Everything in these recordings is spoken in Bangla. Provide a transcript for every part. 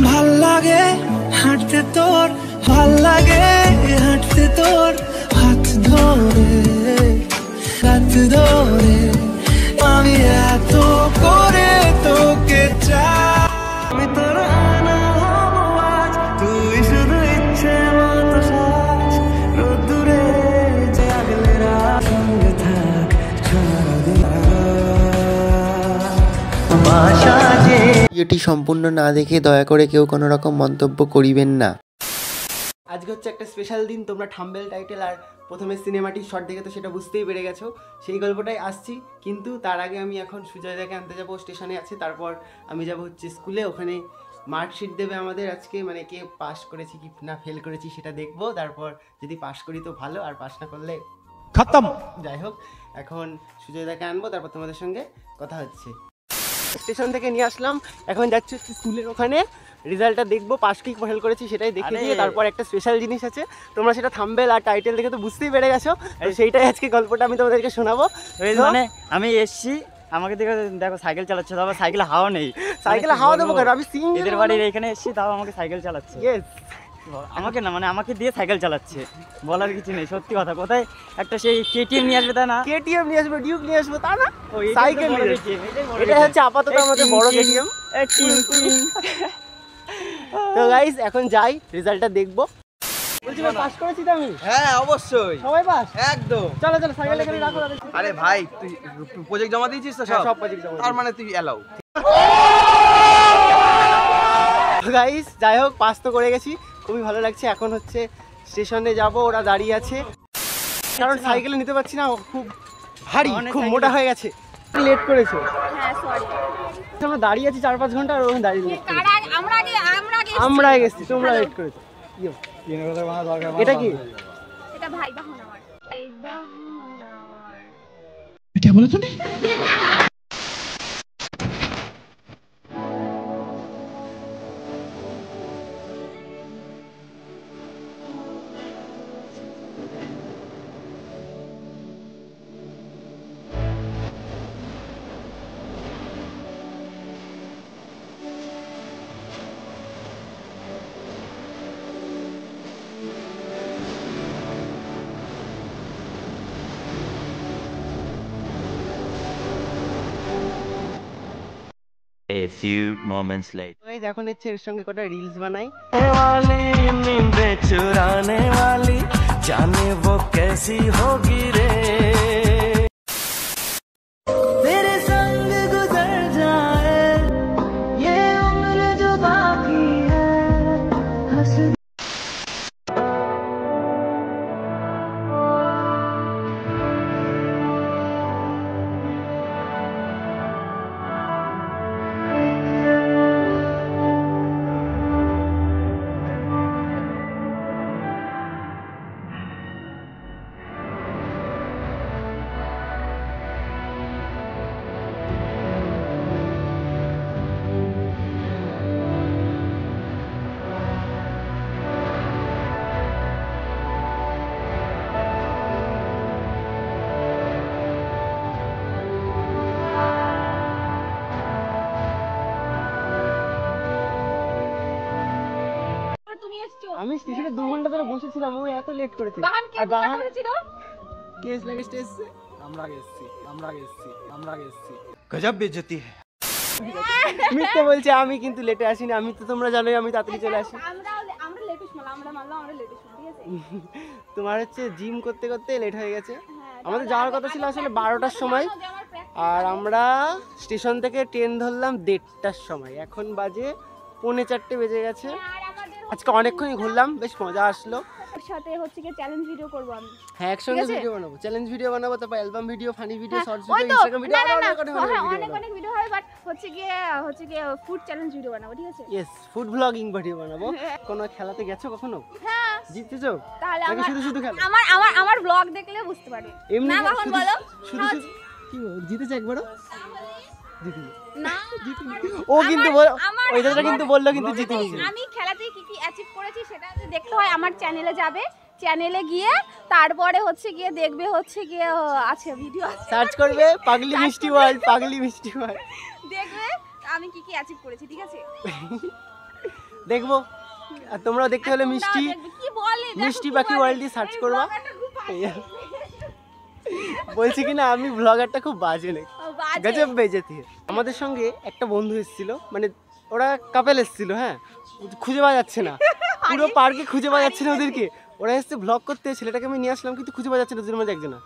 ভাল লাগে হাঁটতে তোর, ভাল লাগে হাঁটতে তোর হাত ধরে হাত ধরে। আমি এত করে তোকে চাই, আমি তোর আনা হব আজ, তুই শুধু ইচ্ছে মতো সাজ। রোদ্দুরে জাগলে রাত সঙ্গে থাক সারাদিন। ভিডিওটি সম্পূর্ণ না দেখে দয়া করে কেউ কোনো রকম মন্তব্য করিবেন না। আজকে হচ্ছে একটা স্পেশাল দিন, তোমরা থাম্বনেল টাইটেল আর প্রথমে সিনেমাটিক শট দেখে তো সেটা বুঝতেই পেরে গেছো, সেই গল্পটাই আসছি। কিন্তু তার আগে আমি এখন সুজয়দাকে আনতে যাবো, স্টেশনে আছে। তারপর আমি যাব হচ্ছে স্কুলে, ওখানে মার্কশিট দেবে আমাদের আজকে, মানে কে পাস করেছি কি না ফেল করেছি সেটা দেখবো। তারপর যদি পাস করি তো ভালো, আর পাস না করলে খতম। যাই হোক, এখন সুজয়দাকে আনবো, তারপর তোমাদের সঙ্গে কথা হচ্ছে। স্টেশন থেকে নিয়ে আসলাম, এখন যাচ্ছি হচ্ছে স্কুলের ওখানে, রেজাল্টটা দেখবো, পাস কি ফেল করেছি সেটাই দেখে দিয়ে তারপর একটা স্পেশাল জিনিস আছে, তোমরা সেটা থাম্বনেল আর টাইটেল দেখে তো বুঝতেই পেরে গেছো। সেইটাই আজকে গল্পটা আমি তোমাদেরকে শোনাবো। মানে আমি এসছি, আমাকে দেখে দেখো সাইকেল চালাচ্ছে, তবে সাইকেলে হাওয়া নেই। সাইকেলে হাওয়া দেবো কেন, আমি এদের বাড়ির এখানে এসছি, তাও আমাকে সাইকেল চালাচ্ছে। আমাকে না, মানে আমাকে দিয়ে সাইকেল চালাচ্ছে, বলার কিছু নেই। সত্যি কথা, কোথায় একটা সেই কেটিএম নিয়ে আসবে তা না, কেটিএম নিয়ে আসবে, ডিউক নিয়ে আসবে তা না, সাইকেল এটা হচ্ছে আপাতত আমাদের বড় কেটিএম। তো গাইস এখন যাই, রেজাল্টটা দেখবো। বলছি পাস করেছি তো আমি? হ্যাঁ অবশ্যই, সবাই পাস একদম। চলো চলো সাইকেল এখানে রাখো। আরে ভাই তুই প্রজেক্ট জমা দিয়েছিস তো? সব প্রজেক্ট জমা। তার মানে তুই এলাও। গাইস যাই হোক, পাস তো করে গেছি, খুবই ভালো লাগছে। এখন হচ্ছে স্টেশনে যাব, ওরা দাঁড়িয়ে আছে, কারণ সাইকেলে নিতে পারছি না, খুব ভারী, খুব মোটা হয়ে গেছে। লেট করেছো? হ্যাঁ সরি, আমরা দাঁড়িয়ে আছি 4-5 ঘন্টা, আর ওখানে দাঁড়িয়ে লেট করেছো। আমরা আগে এসেছি, তোমরা লেট করেছো। এটা কি? এটা ভাই বাহন আমার। এই বাহন আমার। এটা বলে তুমি? A few moments later. ওই এখন হচ্ছে এর সঙ্গে কটা রিলস বানাই। नींदे चुराने वाली जाने वो कैसी होगी रे, तेरे संग गुजर जाए ये उम्र जो बाकी है। हंस আমি স্টেশনে 2 ঘন্টা ধরে বসেছিলাম, ও এত লেট করেছে। আর বাহান কেস লাগে স্টেশনে, আমরা গেছি। গজব বেইজ্জতি है। মিথ্যে বলছে, আমি কিন্তু লেটে আসিনি, আমি তো তোমরা জানোই আমি তাড়াতাড়ি চলে আসি। আমরা লেটেস্ট মাল, আমরা মানলাম আমরা লেটেস্ট মাল, ঠিক আছে? তোমার হচ্ছে জিম করতে করতে লেট হয়ে গেছে। আমাদের যাওয়ার কথা ছিল আসলে 12টার সময়, আর আমরা স্টেশন থেকে ট্রেন ধরলাম 1:30টার সময়, এখন বাজে 3:45 বেজে গেছে। আজকে অনেকক্ষণই ঘুরলাম, বেশ মজা আসলো। ওর সাথে হচ্ছে কি চ্যালেঞ্জ ভিডিও করব আমি। হ্যাঁ একসঙ্গে ভিডিও বানাবো, চ্যালেঞ্জ ভিডিও বানাবো, তারপর album video, funny video, shorts ওই ভিডিও, তো, ইনস্টাগ্রাম ভিডিও, না, না, অনেক ভিডিও হবে, বাট হচ্ছে কি ফুড চ্যালেঞ্জ ভিডিও বানাবো, ঠিক আছে? ইয়েস, ফুড ব্লগিং ভিডিও বানাবো। কোনো খেলাতে গেছো কখনো? হ্যাঁ। জিতেছো? তাহলে নাকি শুধু খেলা? আমার ব্লগ দেখলে বুঝতে পারবে। এমনি না বাহন বলো। শুধু কি জিতেছে একবারও? জিতিনি না, ও কিন্তু ওই দাদাটা কিন্তু বললো কিন্তু জিতেছি। আমি খেলাতে কি কি অ্যাচিভ করেছি সেটা যদি দেখতে হয় আমার চ্যানেলে যাবে, চ্যানেলে গিয়ে তারপরে হচ্ছে গিয়ে দেখবে, হচ্ছে গিয়ে আছে ভিডিও, সার্চ করবে পাগলি মিষ্টি ওয়ার্ল্ড, পাগলি মিষ্টি ওয়ার্ল্ড, দেখবে আমি কি কি অ্যাচিভ করেছি, ঠিক আছে? দেখবো। আর তোমরা দেখতে হলে মিষ্টি কি বলে মিষ্টি পাখি ওয়ার্ল্ড দিয়ে সার্চ করবা। বলছি কি না আমি ব্লগারটা খুব বাজে নাকি, গজব বেজেতি। আমাদের সঙ্গে একটা বন্ধু এসেছিল, মানে ওরা কাপেল এসেছিল, হ্যাঁ খুঁজে পাওয়া যাচ্ছে না, পুরো পার্কে খুঁজে পাওয়া যাচ্ছে না ওদেরকে। ওরা এসে ব্লগ করতে, ছেলেটাকে আমি নিয়ে আসলাম কিন্তু খুঁজে পাওয়া যাচ্ছে না, দুজনের মধ্যে একজনা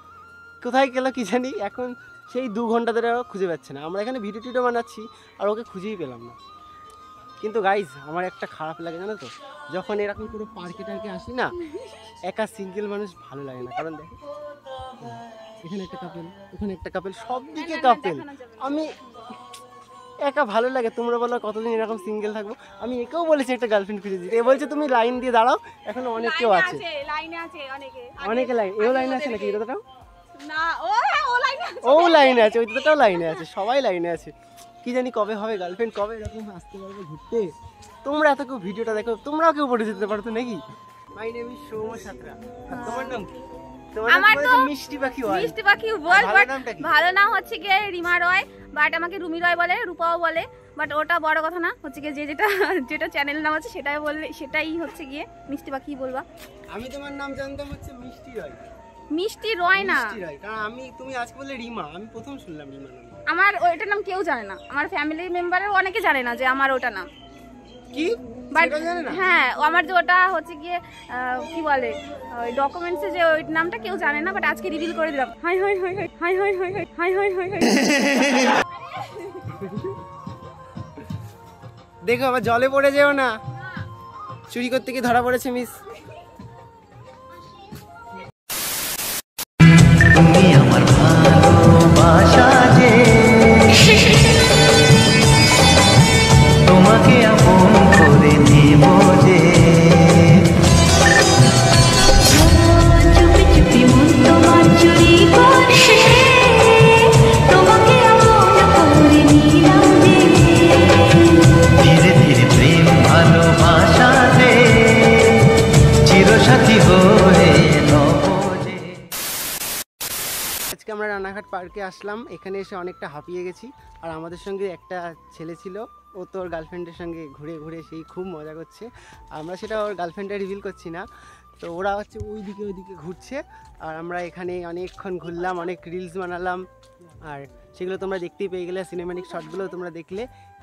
কোথায় গেল কি জানি। এখন সেই 2 ঘন্টা ধরে খুঁজে পাচ্ছে না। আমরা এখানে ভিডিও টিডিও বানাচ্ছি আর ওকে খুঁজেই পেলাম না। কিন্তু গাইজ আমার একটা খারাপ লাগে জানো তো, যখন এরকম পুরো পার্কে টার্কে আসি না, একা সিঙ্গেল মানুষ ভালো লাগে না। কারণ দেখো এখানে একটা কাপেল, ওখানে একটা কাপেল, সব দিকে কাপেল। আমি একা ভালো লাগে। তোমরা বলো কতদিন এরকম সিঙ্গেল থাকবো। আমি একেও বলেছি একটা গার্লফ্রেন্ড খুঁজে দিতে, এ বলছে তুমি লাইন দিয়ে দাঁড়াও, এখন অনেক কেউ আছে, লাইনে আছে অনেকে লাইন, এও লাইনে আছে নাকি? এটা না ও লাইনে আছে, ও লাইনে আছে, ওইটাও লাইনে আছে, সবাই লাইনে আছে। কি জানি কবে হবে গার্লফ্রেন্ড, কবে এরকম আসতে পারবো ঘুরতে। তোমরা এত কেউ ভিডিওটা দেখো, তোমরাও কেউ পড়ে যেতে পারতো নাকি? My name is Soumya Santra. তোমার নাম কি? আমার তো মিষ্টি পাখি ওয়ার্ল্ড। মিষ্টি পাখি ওয়ার্ল্ড, ভালো নামটা কি? ভালো নাম হচ্ছে গিয়ে রিমা রয়, বাট আমাকে রুমি রয় বলে, রূপাও বলে, বাট ওটা বড় কথা না। হচ্ছে গিয়ে যেটা চ্যানেল নাম আছে সেটাই বললে, সেটাই হচ্ছে গিয়ে মিষ্টি পাখি বলবা। আমি তোমার নাম জানতাম হচ্ছে মিষ্টি রয়। মিষ্টি রয় না, মিষ্টি রয়, কারণ তুমি আজকে বললে রিমা, আমি প্রথম শুনলাম রিমা নাম। আমার ওইটার নাম কেউ জানে না, আমার ফ্যামিলি মেম্বারের অনেকে জানে না যে আমার ওটা নাম কি, বাট সেটা জানে না? হ্যাঁ আমার যে ওটা হচ্ছে গিয়ে কি বলে ওই ডকুমেন্টসে যে ওই নামটা কেউ জানে না, বাট আজকে রিভিল করে দিলাম। High high high high high high high high high high high. দেখো আবার জলে পড়ে যেও না, চুরি করতে গিয়ে ধরা পড়েছে মিস। তুমি আমার ভালোবাসা যে, তোমাকে আপন করে নেব যে, চুপি চুপি মন তোমার চুরি করে, তোমাকে আপন করে নিলাম যে, ধীরে ধীরে প্রেম ভালোবাসা যে, চিরসাথী হয়ে নব যে। আজকে আমরা রানাঘাট পার্কে আসলাম, এখানে এসে অনেকটা হাঁপিয়ে গেছি। আর আমাদের সঙ্গে একটা ছেলে ছিল, ও তো ওর গার্লফ্রেন্ডের সঙ্গে ঘুরে ঘুরে সেই খুব মজা করছে। আমরা সেটা ওর গার্লফ্রেন্ডে রিভিল করছি না। তো ওরা হচ্ছে ওইদিকে ঘুরছে, আর আমরা এখানে অনেকক্ষণ ঘুরলাম, অনেক রিলস বানালাম, আর সেগুলো তোমরা দেখতেই পেয়ে গেলে, সিনেম্যাটিক শটগুলো তোমরা দেখলে।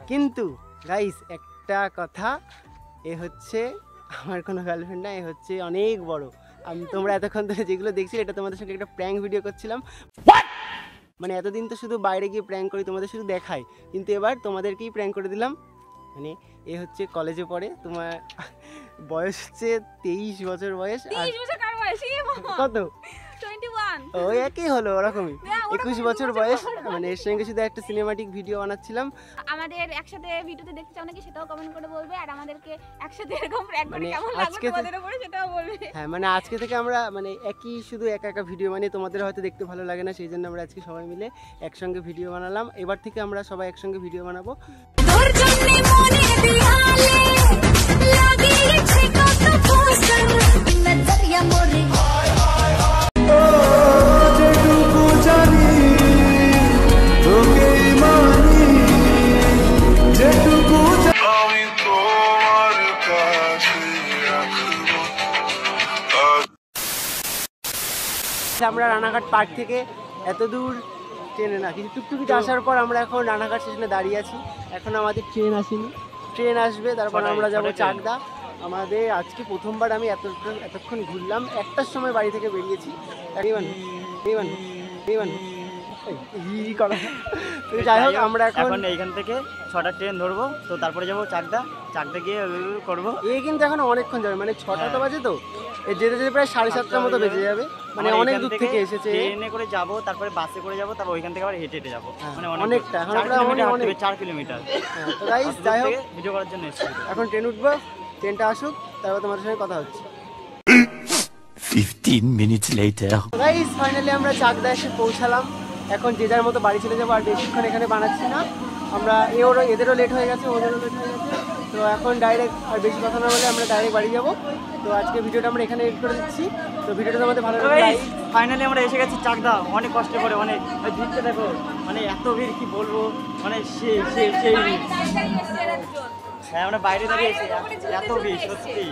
কিন্তু গাইস একটা কথা, এ হচ্ছে আমার কোনো গার্লফ্রেন্ড না, এ হচ্ছে অনেক বড়। তোমরা এতক্ষণ ধরে যেগুলো দেখছিলে, এটা তোমাদের সঙ্গে একটা প্র্যাঙ্ক ভিডিও করছিলাম। মানে এতদিন তো শুধু বাইরে গিয়ে প্র্যাঙ্ক করি, তোমাদের শুধু দেখাই, কিন্তু এবার তোমাদেরকেই প্র্যাঙ্ক করে দিলাম। মানে এ হচ্ছে কলেজে পড়ে, তোমার বয়স হচ্ছে 23 বছর বয়স। আর 30 বছর কার বয়স? কত? 21। ওই একই হলো, ওরকমই 21 বছর বয়স। মানে এর সঙ্গে শুধু একটা সিনেমাটিক ভিডিও বানাচ্ছিলাম। আমাদের একসাথে ভিডিওতে দেখতে চাও নাকি সেটাও কমেন্ট করে বলবে, আর আমাদেরকে একসাথে এরকম প্র্যাঙ্ক করে মানে কেমন লাগলো আজকে তোমাদের উপরে সেটাও বলবে। হ্যাঁ, মানে আজকে থেকে আমরা মানে শুধু একা ভিডিও, মানে তোমাদের হয়তো দেখতে ভালো লাগে না, সেই জন্য আমরা আজকে সবাই মিলে একসঙ্গে ভিডিও বানালাম। এবার থেকে আমরা সবাই একসঙ্গে ভিডিও বানাবো। তোর জন্য মনে দিয়ালে লাগিয়েছে কত পোস্টার নজরিয়া মোরে যেটুকু জানি তোকেই মানি, যেটুকু আমি তোমার কাছে রাখবো। আমরা রানাঘাট পার্ক থেকে এত দূর ট্রেনে না, কিছু টুকটুকিতে আসার পর আমরা এখন রানাঘাট স্টেশনে দাঁড়িয়ে আছি। এখন আমাদের ট্রেন আসেনি, ট্রেন আসবে, তারপর আমরা যাব চাকদা। আমাদের আজকে প্রথমবার আমি এতক্ষণ ঘুরলাম। 1টার সময় বাড়ি থেকে বেরিয়েছি। যাই হোক, আমরা এখন এইখান থেকে 6টা ট্রেন ধরবো, তো তারপরে যাবো চাকদা গিয়ে করবো। কিন্তু এখন অনেকক্ষণ যাবে, মানে 6টা তো বাজে, তো যেতে যেতে প্রায় 7:30টার মতো বেজে যাবে। মানে অনেক দূর থেকে এসেছে। ট্রেনে করে যাবো, তারপরে বাসে করে যাবো, তারপর ওইখান থেকে আবার হেঁটে হেঁটে যাবো। মানে অনেকটা, এখন 4 কিলোমিটার। তো গাইস যাই হোক, ভিডিও করার জন্য এসেছি। এখন ট্রেন উঠবো, ট্রেনটা আসুক, তারপর তোমাদের সঙ্গে কথা হচ্ছে। 15 minutes later. গাইস ফাইনালি আমরা চাকদা এসে পৌঁছালাম। এখন যে যার মতো বাড়ি চলে যাবো, আর বেশিক্ষণ এখানে বানাচ্ছি না আমরা। এদেরও লেট হয়ে গেছে, ওদেরও লেট হয়ে গেছে। তো এখন ডাইরেক্ট আর বেশি কথা না বলে আমরা ডাইরেক্ট বাড়ি যাবো। তো আজকে ভিডিওটা আমরা এখানে এডিট করে দিচ্ছি। তো ভিডিওটা আমাদের ভালো লাগে। ফাইনালি আমরা এসে গেছি চাকদা, অনেক কষ্ট করে, অনেক ভিড়তে দেখো, মানে এত ভিড় কি বলবো, মানে সেই হ্যাঁ আমরা বাইরে দাঁড়িয়ে এসে এত ভিড় সত্যি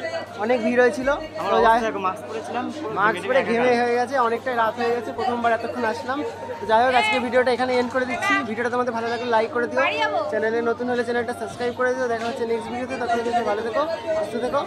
অনেক ভিড় হয়েছিল। আমরা তো যাই মাস্ক পরেছিলাম মাস্ক পরে ঘেমে হয়ে গেছে, অনেকটাই রাত হয়ে গেছে, প্রথমবার এতক্ষণ আসলাম। তো যাই হোক আজকে ভিডিওটা এখানে এন্ড করে দিচ্ছি। ভিডিওটা তোমাদের ভালো লাগলে লাইক করে দিও, চ্যানেলে নতুন হলে চ্যানেলটা সাবস্ক্রাইব করে দিও। দেখা হচ্ছে নেক্সট ভিডিওতে, ততক্ষণ ভালো থেকো, সুস্থ থেকো।